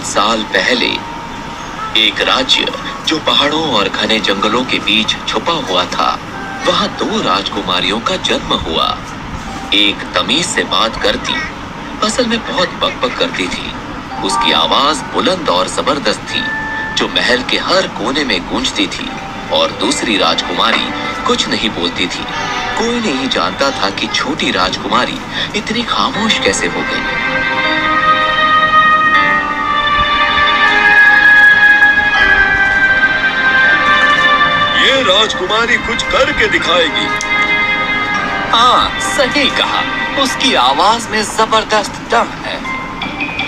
बहुत साल पहले एक राज्य जो पहाड़ों और घने जंगलों के बीच छुपा हुआ था, वहां दो राजकुमारियों का जन्म हुआ। एक तमीज से बात करती, असल में बहुत बकबक करती थी। उसकी आवाज बुलंद और जबरदस्त थी, जो महल के हर कोने में गूंजती थी। और दूसरी राजकुमारी कुछ नहीं बोलती थी। कोई नहीं जानता था कि छोटी राजकुमारी इतनी खामोश कैसे हो गई। ये राजकुमारी कुछ करके दिखाएगी। हाँ, सही कहा। उसकी आवाज में जबरदस्त दम है।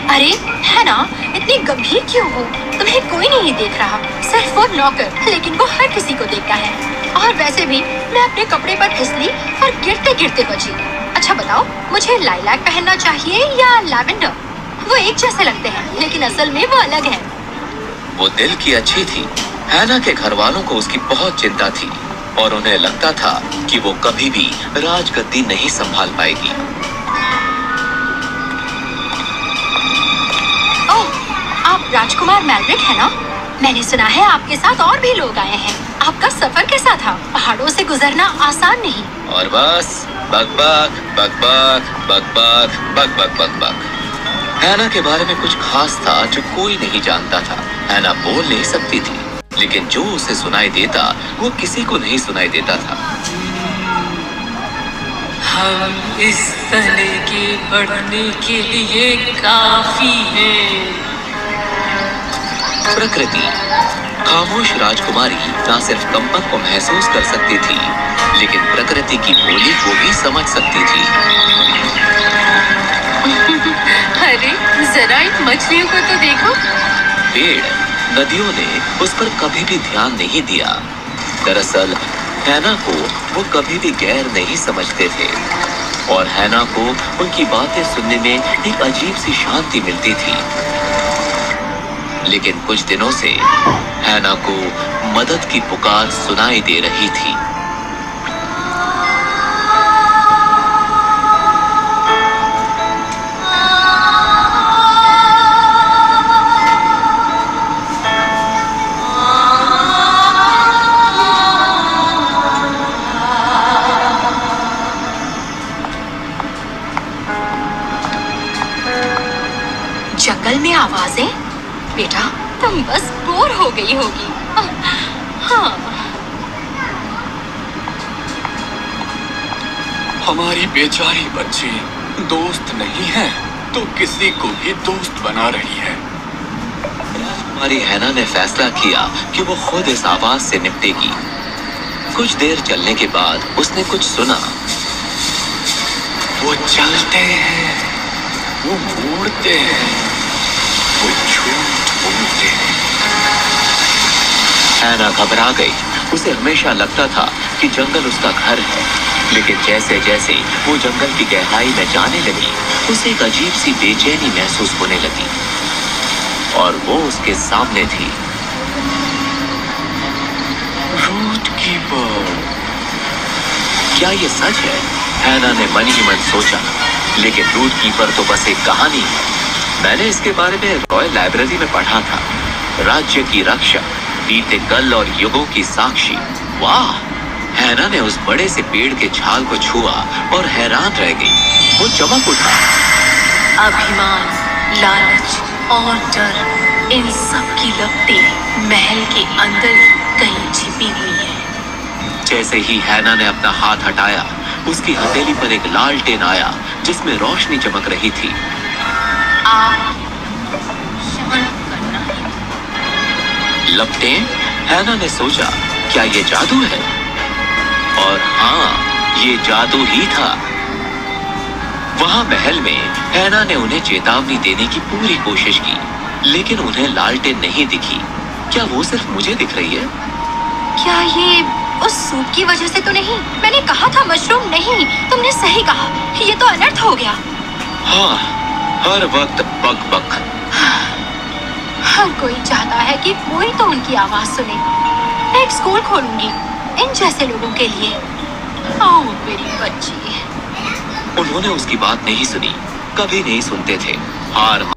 अरे है ना, इतनी गंभीर क्यों हो? तुम्हें कोई नहीं देख रहा, सिर्फ वो नौकर, लेकिन वो हर किसी को देखता है। और वैसे भी मैं अपने कपड़े पर फिसली और गिरते गिरते बची। अच्छा बताओ, मुझे लाइलैक पहनना चाहिए या लैवेंडर? वो एक जैसे लगते हैं, लेकिन असल में वो अलग है। वो दिल की अच्छी थी। हैना के घर वालों को उसकी बहुत चिंता थी और उन्हें लगता था कि वो कभी भी राजगद्दी नहीं संभाल पाएगी। ओह, आप राजकुमार मैलरिक है ना? मैंने सुना है आपके साथ और भी लोग आए हैं। आपका सफर कैसा था? पहाड़ों से गुजरना आसान नहीं। और बस बकबक बकबक बकबक बकबक बकबक। हैना के बारे में कुछ खास था जो कोई नहीं जानता था। हैना बोल नहीं सकती थी, लेकिन जो उसे सुनाई देता वो किसी को नहीं सुनाई देता था। हम इस तले के बढ़ने के लिए काफी हैं। प्रकृति। खामोश राजकुमारी न सिर्फ कंपन को महसूस कर सकती थी, लेकिन प्रकृति की बोली को भी समझ सकती थी। अरे जरा इन मछलियों को तो देखो। पेड़, नदियों ने उस पर कभी भी ध्यान नहीं दिया। दरअसल हैना को वो कभी भी गैर नहीं समझते थे और हैना को उनकी बातें सुनने में एक अजीब सी शांति मिलती थी। लेकिन कुछ दिनों से हैना को मदद की पुकार सुनाई दे रही थी। जंगल में आवाजें? बेटा, तुम बस बोर हो गई होगी। हाँ। हमारी बेचारी बच्ची दोस्त नहीं है तो किसी को भी दोस्त बना रही है। राजकुमारी हैना ने फैसला किया कि वो खुद इस आवाज से निपटेगी। कुछ देर चलने के बाद उसने कुछ सुना। वो चलते हैं, वो मुड़ते हैं, वो झूठ बोलते हैं। हैना घबरा गई। उसे हमेशा लगता था कि जंगल उसका घर है, लेकिन जैसे जैसे वो जंगल की गहराई में जाने लगी, उसे एक अजीब सी बेचैनी महसूस होने लगी। और वो उसके सामने थी। Root keeper. क्या ये सच है? हैना ने मन ही मन सोचा। लेकिन रूट कीपर तो बस एक कहानी है। मैंने इसके बारे में रॉयल लाइब्रेरी में पढ़ा था। राज्य की रक्षा, बीते कल और युगों की साक्षी। वाह! हैना ने उस बड़े से पेड़ के छाल को छुआ और हैरान रह गई। वो चमक उठा। अभिमान, लालच और डर, इन सब की लपटें महल के अंदर कहीं छिपी हुई हैं। जैसे ही हैना ने अपना हाथ हटाया, उसकी हथेली पर एक लालटेन आया जिसमें रोशनी चमक रही थी। आप शांत करना है। लपटें? हैना ने सोचा, क्या ये जादू है? और हाँ, ये जादू ही था। वहां महल में हैना ने उन्हें चेतावनी देने की पूरी कोशिश की, लेकिन उन्हें लालटेन नहीं दिखी। क्या वो सिर्फ मुझे दिख रही है? क्या ये उस सूप की वजह से तो नहीं? मैंने कहा था मशरूम नहीं। तुमने सही कहा, ये तो अनर्थ हो गया। हाँ, हर वक्त बक बक। हर कोई चाहता है कि कोई तो उनकी आवाज सुने। मैं एक स्कूल खोलूंगी इन जैसे लोगों के लिए। आओ मेरी बच्ची। उन्होंने उसकी बात नहीं सुनी, कभी नहीं सुनते थे। हार